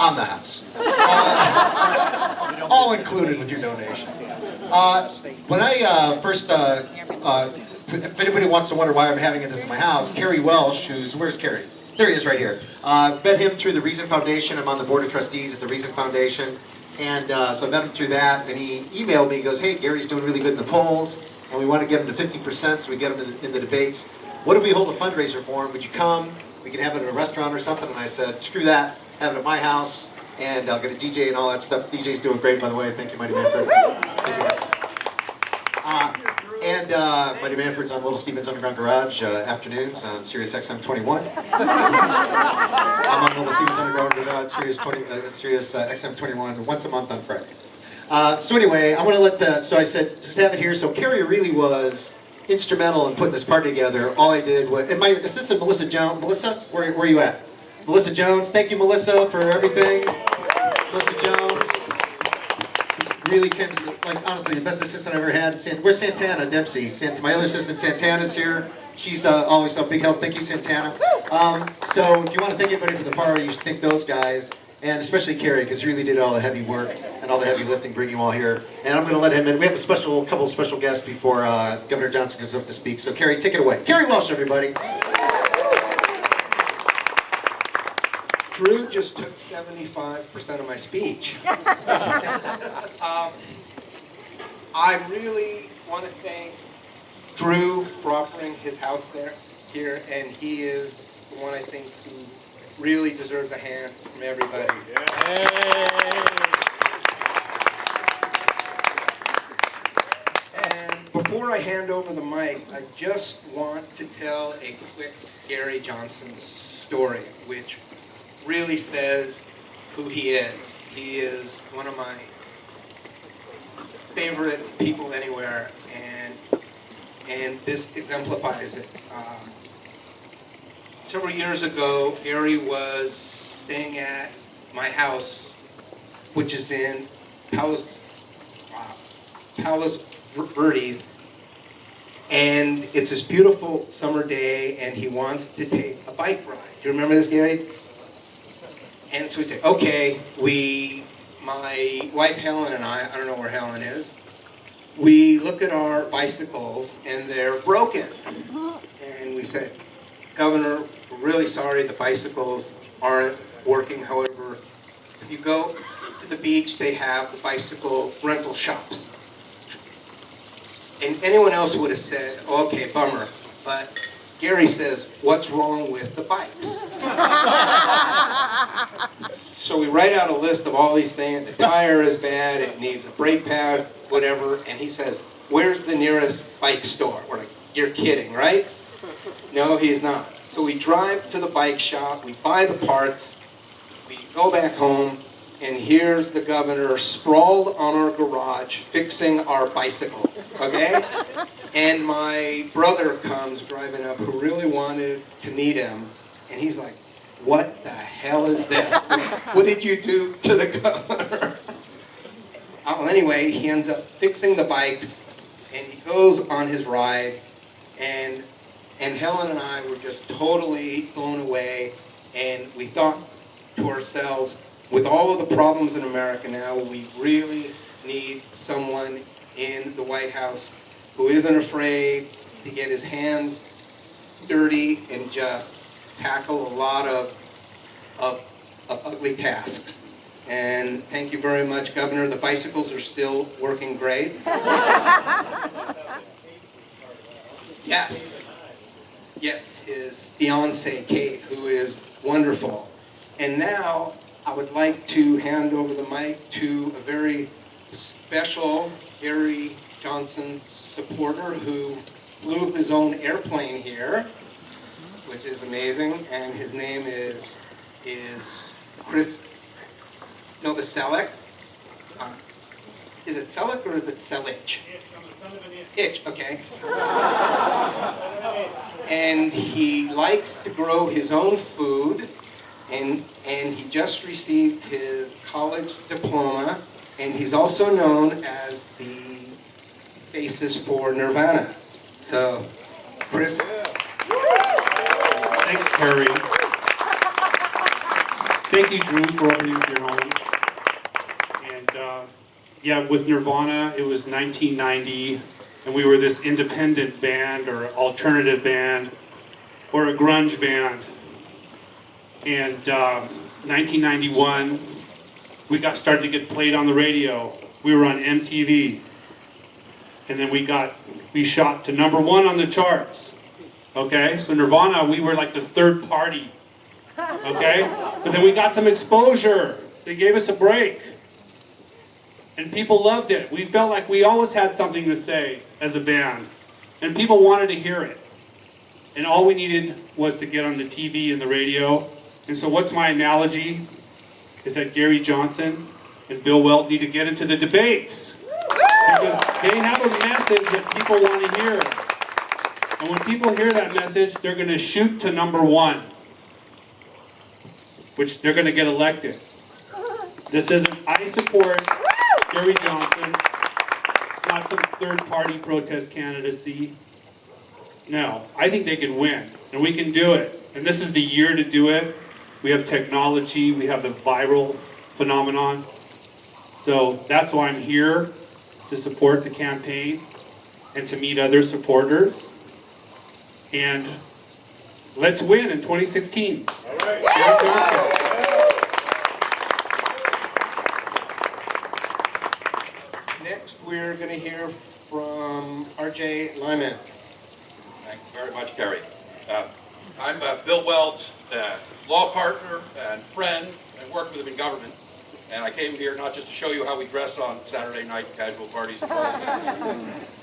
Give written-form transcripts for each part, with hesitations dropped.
on the house. All included with your donation. When I if anybody wants to wonder why I'm having this in my house, Carey Welsh, where's Carey? There he is right here. Met him through the Reason Foundation. I'm on the board of trustees at the Reason Foundation. And so I met him through that, and he emailed me, he goes, hey, Gary's doing really good in the polls, and we want to get him to 50% so we get him in the debates. What if we hold a fundraiser for him? Would you come? We can have it at a restaurant or something. And I said, screw that, have it at my house, and I'll get a DJ and all that stuff. DJ's doing great, by the way. Thank you, Mighty Manfred. Thank you. Mighty Manfred's on Little Steven's Underground Garage afternoons on Sirius XM 21. I'm on Little Steven's Underground Garage, Sirius XM 21 once a month on Fridays. So anyway, I want to so I said, just have it here. So Carey really was instrumental in putting this party together. All I did was, and my assistant Melissa Jones, Melissa, where are you at? Melissa Jones, thank you Melissa for everything. Melissa Jones. Really, Kim's, like, honestly, the best assistant I've ever had. Where's Santana Dempsey? My other assistant, Santana's here. She's always a big help. Thank you, Santana. So if you want to thank anybody for the party, you should thank those guys, and especially Carey, because he really did all the heavy work and all the heavy lifting, bring you all here. And I'm going to let him in. We have a couple of special guests before Governor Johnson goes up to speak. So Carey, take it away. Carey Welsh, everybody. Drew just took 75% of my speech. I really want to thank Drew for offering his house here, and he is the one I think who really deserves a hand from everybody. And before I hand over the mic, I just want to tell a quick Gary Johnson story, which really says who he is. He is one of my favorite people anywhere, and this exemplifies it. Several years ago, Gary was staying at my house, which is in Palos Verdes, and it's this beautiful summer day, and he wants to take a bike ride. Do you remember this, Gary? And so we say, okay, my wife Helen and I don't know where Helen is, we look at our bicycles and they're broken. And we said, Governor, we're really sorry the bicycles aren't working. However, if you go to the beach, they have the bicycle rental shops. And anyone else would have said, oh, okay, bummer. But Gary says, what's wrong with the bikes? So we write out a list of all these things. The tire is bad, it needs a brake pad, whatever. And he says, where's the nearest bike store? We're like, you're kidding, right? No, he's not. So we drive to the bike shop, we buy the parts, we go back home, and here's the governor sprawled on our garage fixing our bicycles, okay? And my brother comes driving up who really wanted to meet him, and he's like, what the hell is this? What did you do to the governor? Well, anyway, he ends up fixing the bikes, and he goes on his ride, and Helen and I were just totally blown away, and we thought to ourselves, with all of the problems in America now, we really need someone in the White House who isn't afraid to get his hands dirty and just tackle a lot of ugly tasks. And thank you very much, Governor. The bicycles are still working great. Yes, his fiancée, Kate, who is wonderful. And now I would like to hand over the mic to a very special Gary Johnson supporter who flew his own airplane here, which is amazing, and his name is Chris Novoselic. Is it Selick or is it Selich? Itch, okay. And he likes to grow his own food, and he just received his college diploma, and he's also known as the bassist for Nirvana. So, Chris. Thanks, Carey. thank you, Drew, for opening up your home. And yeah, with Nirvana, it was 1990, and we were this independent band or alternative band or a grunge band. And 1991, we got started to get played on the radio. We were on MTV. And then we shot to #1 on the charts. Okay, so Nirvana, we were like the third party. Okay, but then we got some exposure. They gave us a break. And people loved it. We felt like we always had something to say as a band. And people wanted to hear it. And all we needed was to get on the TV and the radio. And so what's my analogy? Is that Gary Johnson and Bill Weld need to get into the debates. Because they have a message that people want to hear. And when people hear that message, they're going to shoot to #1. Which they're going to get elected. This isn't, I support Gary Johnson. It's not some third-party protest candidacy. No, I think they can win, and we can do it. And this is the year to do it. We have technology, we have the viral phenomenon. So that's why I'm here, to support the campaign and to meet other supporters. And let's win in 2016. All right. Next, we're going to hear from R.J. Lyman. Thank you very much, Kerry. I'm Bill Weld's law partner and friend. I work with him in government. And I came here not just to show you how we dress on Saturday night casual parties. And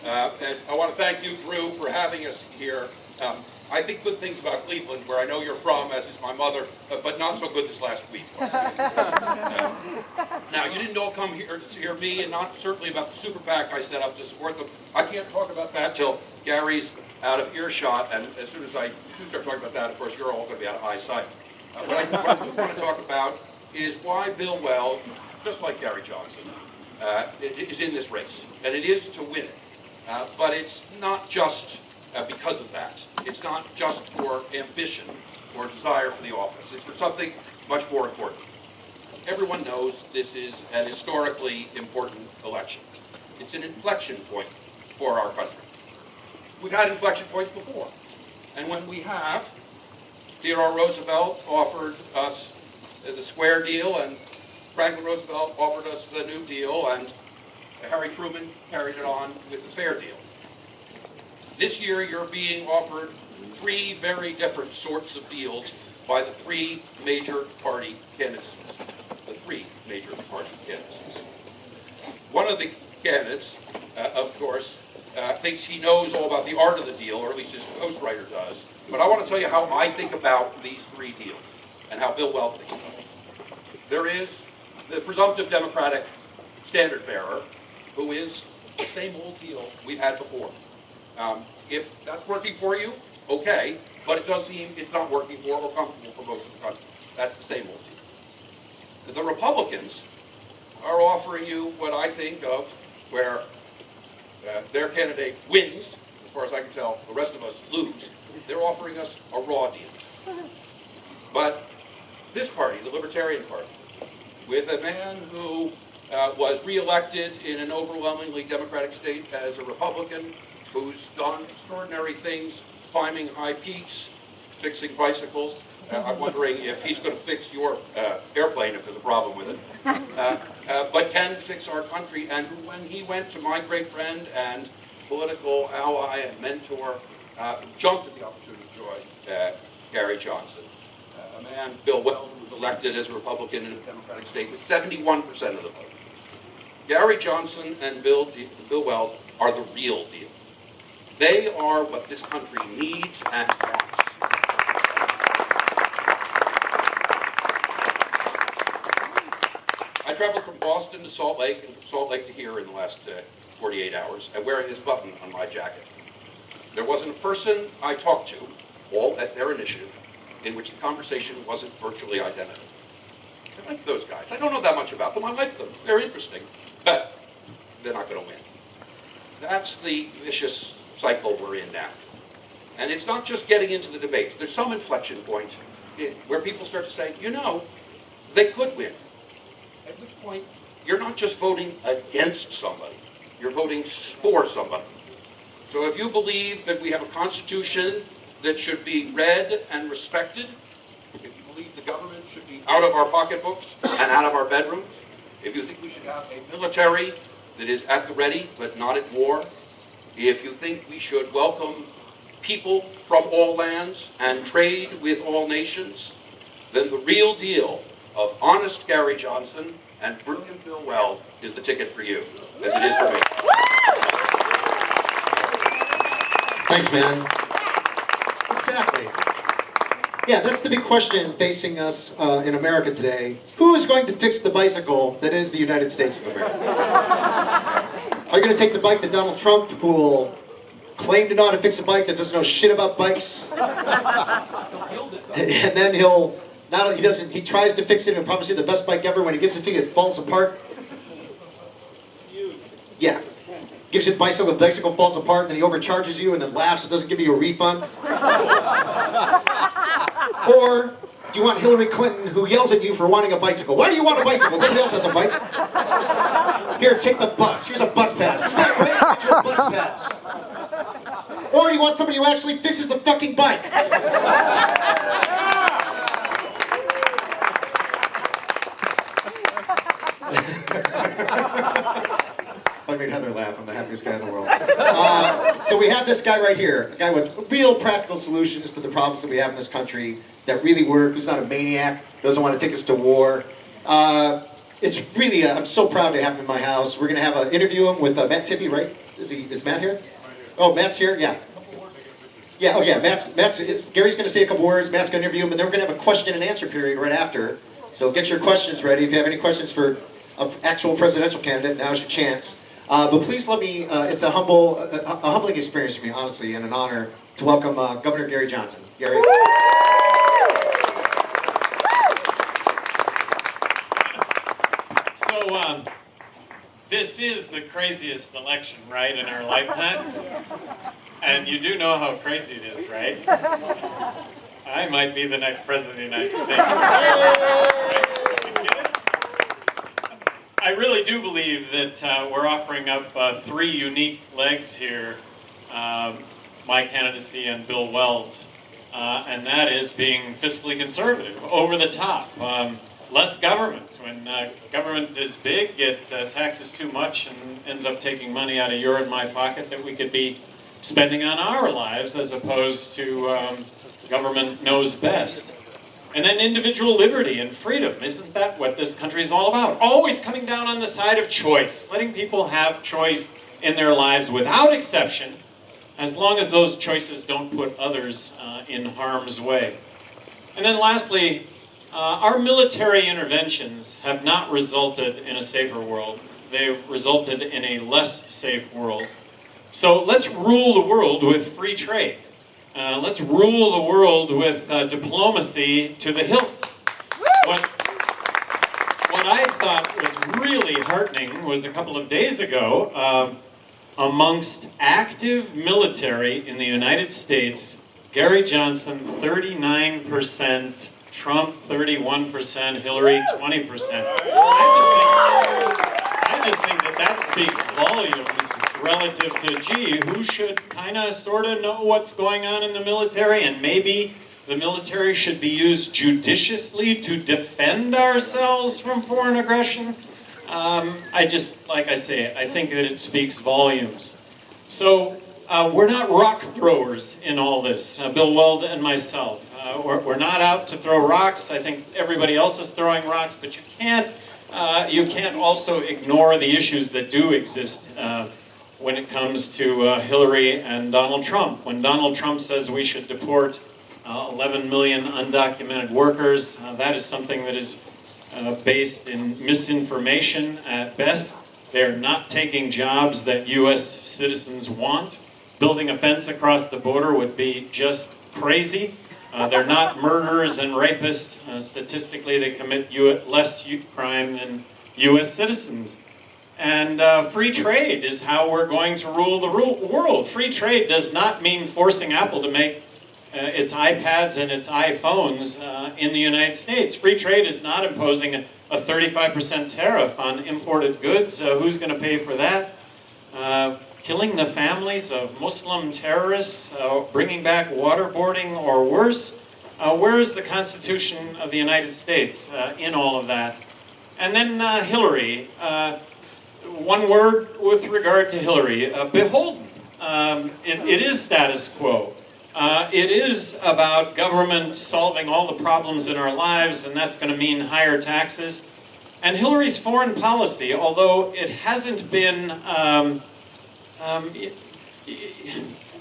I want to thank you, Drew, for having us here. I think good things about Cleveland, where I know you're from, as is my mother, but not so good this last week. Now, you didn't all come here to hear me, and not certainly about the super PAC I set up to support them. I can't talk about that till Gary's out of earshot, and as soon as I do start talking about that, of course, you're all going to be out of eyesight. What I do want to talk about is why Bill Weld, just like Gary Johnson, is in this race. And it is to win it. But it's not just because of that. It's not just for ambition or desire for the office. It's for something much more important. Everyone knows this is an historically important election. It's an inflection point for our country. We've had inflection points before. And when we have, Theodore Roosevelt offered us the Square Deal, and Franklin Roosevelt offered us the New Deal, and Harry Truman carried it on with the Fair Deal. This year, you're being offered 3 very different sorts of deals by the 3 major party candidacies. The 3 major party candidacies. One of the candidates, of course, thinks he knows all about the art of the deal, or at least his ghostwriter does. But I want to tell you how I think about these 3 deals, and how Bill Weld thinks about them. There is the presumptive Democratic standard bearer, who is the same old deal we've had before. If that's working for you, okay, but it does seem it's not working for or comfortable for most of the country. That's the same old deal. The Republicans are offering you what I think of where their candidate wins, as far as I can tell, the rest of us lose. They're offering us a raw deal. But this party, the Libertarian Party, with a man who was reelected in an overwhelmingly Democratic state as a Republican, who's done extraordinary things, climbing high peaks, fixing bicycles. I'm wondering if he's going to fix your airplane if there's a problem with it. But can fix our country, and who, when he went to my great friend and political ally and mentor, jumped at the opportunity to join Gary Johnson. A man, Bill Weld, who was elected as a Republican in a Democratic state with 71% of the vote. Gary Johnson and Bill Weld are the real deal. They are what this country needs and wants. I traveled from Boston to Salt Lake and from Salt Lake to here in the last 48 hours, and wearing this button on my jacket. There wasn't a person I talked to, all at their initiative, in which the conversation wasn't virtually identical. I like those guys. I don't know that much about them. I like them. They're interesting, but they're not going to win. That's the vicious cycle we're in now. And it's not just getting into the debates. There's some inflection point where people start to say, you know, they could win. At which point, you're not just voting against somebody, you're voting for somebody. So if you believe that we have a constitution that should be read and respected, if you believe the government should be out of our pocketbooks and out of our bedrooms, if you think we should have a military that is at the ready but not at war, if you think we should welcome people from all lands and trade with all nations, then the real deal of honest Gary Johnson and brilliant Bill Weld is the ticket for you, as it is for me. Thanks, man. Exactly. Yeah, that's the big question facing us in America today. Who is going to fix the bicycle that is the United States of America? Are you going to take the bike to Donald Trump, who will claim to know how to fix a bike that doesn't know shit about bikes? And then he tries to fix it and promises you the best bike ever. When he gives it to you, it falls apart. Yeah. Gives you the bicycle falls apart, then he overcharges you and then laughs and doesn't give you a refund. Or do you want Hillary Clinton, who yells at you for wanting a bicycle? Why do you want a bicycle? Nobody else has a bike. Here, take the bus. Here's a bus pass. It's not great, here's a bus pass. Or do you want somebody who actually fixes the fucking bike? I made Heather laugh. I'm the happiest guy in the world. So we have this guy right here, a guy with real practical solutions to the problems that we have in this country that really work, who's not a maniac, doesn't want to take us to war. It's really, I'm so proud to have him in my house. We're going to have an interview him with Matt Tippy, right? Is Matt here? Oh, Matt's here? Yeah. Yeah, oh yeah, Gary's going to say a couple words, Matt's going to interview him, and then we're going to have a question and answer period right after. So get your questions ready. If you have any questions for an actual presidential candidate, now's your chance. But please let me, it's a humbling experience for me, honestly, and an honor to welcome Governor Gary Johnson. Gary. So, this is the craziest election, right, in our lifetimes? And you do know how crazy it is, right? I might be the next president of the United States. Right? I really do believe that we're offering up three unique legs here, my candidacy and Bill Weld's, and that is being fiscally conservative, over the top, less government. When government is big, it taxes too much and ends up taking money out of your and my pocket that we could be spending on our lives, as opposed to government knows best. And then individual liberty and freedom. Isn't that what this country is all about? Always coming down on the side of choice, letting people have choice in their lives without exception, as long as those choices don't put others in harm's way. And then lastly, our military interventions have not resulted in a safer world. They've resulted in a less safe world. So let's rule the world with free trade. Let's rule the world with diplomacy to the hilt. What I thought was really heartening was a couple of days ago, amongst active military in the United States, Gary Johnson 39%, Trump 31%, Hillary 20%. I just think that speaks volumes relative to, gee, who should kind of sort of know what's going on in the military, and maybe the military should be used judiciously to defend ourselves from foreign aggression. Like I say, I think that it speaks volumes. So we're not rock throwers in all this, Bill Weld and myself. We're not out to throw rocks. I think everybody else is throwing rocks, but you can't also ignore the issues that do exist when it comes to Hillary and Donald Trump. When Donald Trump says we should deport 11 million undocumented workers, that is something that is based in misinformation at best. They're not taking jobs that U.S. citizens want. Building a fence across the border would be just crazy. They're not murderers and rapists. Statistically, they commit less crime than U.S. citizens. And free trade is how we're going to rule the world. Free trade does not mean forcing Apple to make its iPads and its iPhones in the United States. Free trade is not imposing a 35% tariff on imported goods. Who's going to pay for that? Killing the families of Muslim terrorists, bringing back waterboarding or worse. Where is the Constitution of the United States in all of that? And then Hillary. One word with regard to Hillary. Beholden. It is status quo. It is about government solving all the problems in our lives, and that's going to mean higher taxes. And Hillary's foreign policy, although it hasn't been,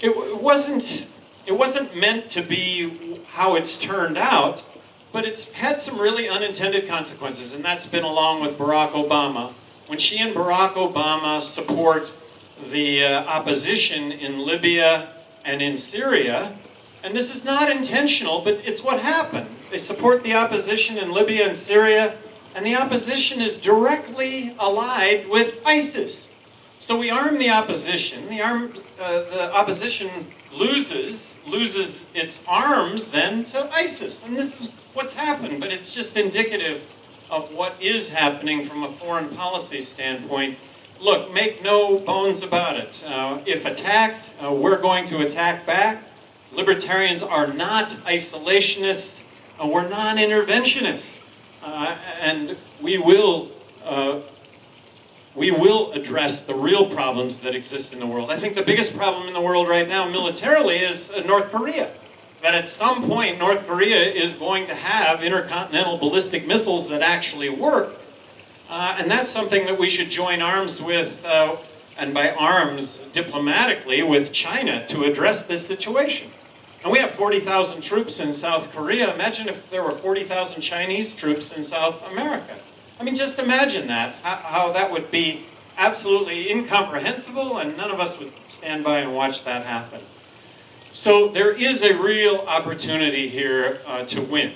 it wasn't meant to be how it's turned out, but it's had some really unintended consequences, and that's been along with Barack Obama. When she and Barack Obama support the opposition in Libya and in Syria, and this is not intentional, but it's what happened. They support the opposition in Libya and Syria, and the opposition is directly allied with ISIS. So we arm the opposition. The opposition loses its arms then to ISIS, and this is what's happened. But it's just indicative of what is happening from a foreign policy standpoint. Look, make no bones about it. If attacked, we're going to attack back. Libertarians are not isolationists. We're non-interventionists. And we will address the real problems that exist in the world. I think the biggest problem in the world right now militarily is North Korea. That at some point North Korea is going to have intercontinental ballistic missiles that actually work. And that's something that we should join arms with, and by arms, diplomatically, with China to address this situation. And we have 40,000 troops in South Korea. Imagine if there were 40,000 Chinese troops in South America. I mean, just imagine that, how that would be absolutely incomprehensible, and none of us would stand by and watch that happen. So there is a real opportunity here to win.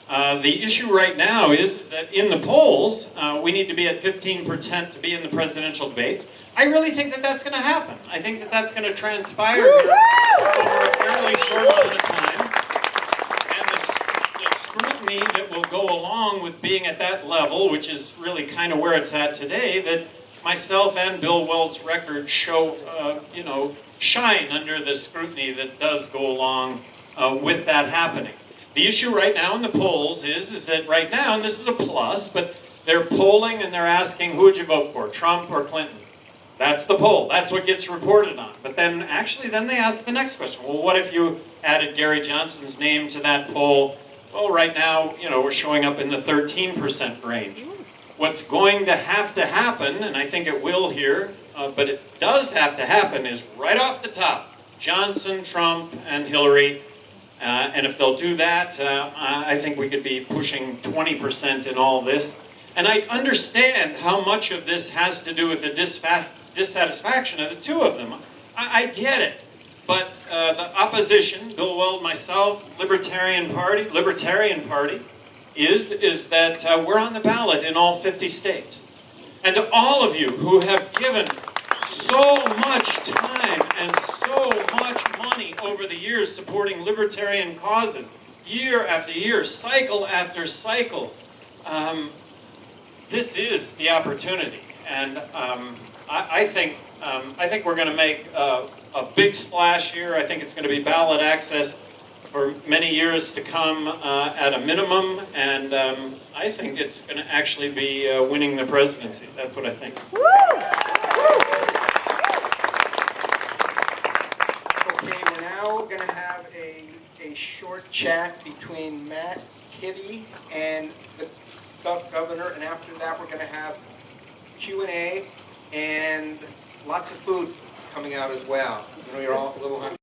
The issue right now is that in the polls, we need to be at 15% to be in the presidential debates. I really think that that's going to happen. I think that that's going to transpire here over a fairly short amount of time. And the scrutiny that will go along with being at that level, which is really kind of where it's at today, that myself and Bill Weld's record show, shine under the scrutiny that does go along with that happening. The issue right now in the polls is that right now, and this is a plus, but they're polling and they're asking, who would you vote for, Trump or Clinton? That's the poll. That's what gets reported on. But then they ask the next question. Well, what if you added Gary Johnson's name to that poll? Well, right now, we're showing up in the 13% range. What's going to happen, and I think it will here, but it does have to happen, is right off the top, Johnson, Trump, and Hillary. And if they'll do that, I think we could be pushing 20% in all this. And I understand how much of this has to do with the dissatisfaction of the two of them. I get it. But the opposition, Bill Weld, myself, Libertarian Party, is that we're on the ballot in all 50 states. And to all of you who have given so much time and so much money over the years supporting libertarian causes, year after year, cycle after cycle, this is the opportunity. And I think we're going to make a big splash here. I think it's going to be ballot access for many years to come at a minimum, and I think it's going to actually be winning the presidency. That's what I think. Okay, we're now going to have a short chat between Matt, Kitty, and the governor, and after that we're going to have Q&A and lots of food coming out as well. You're all a little hungry.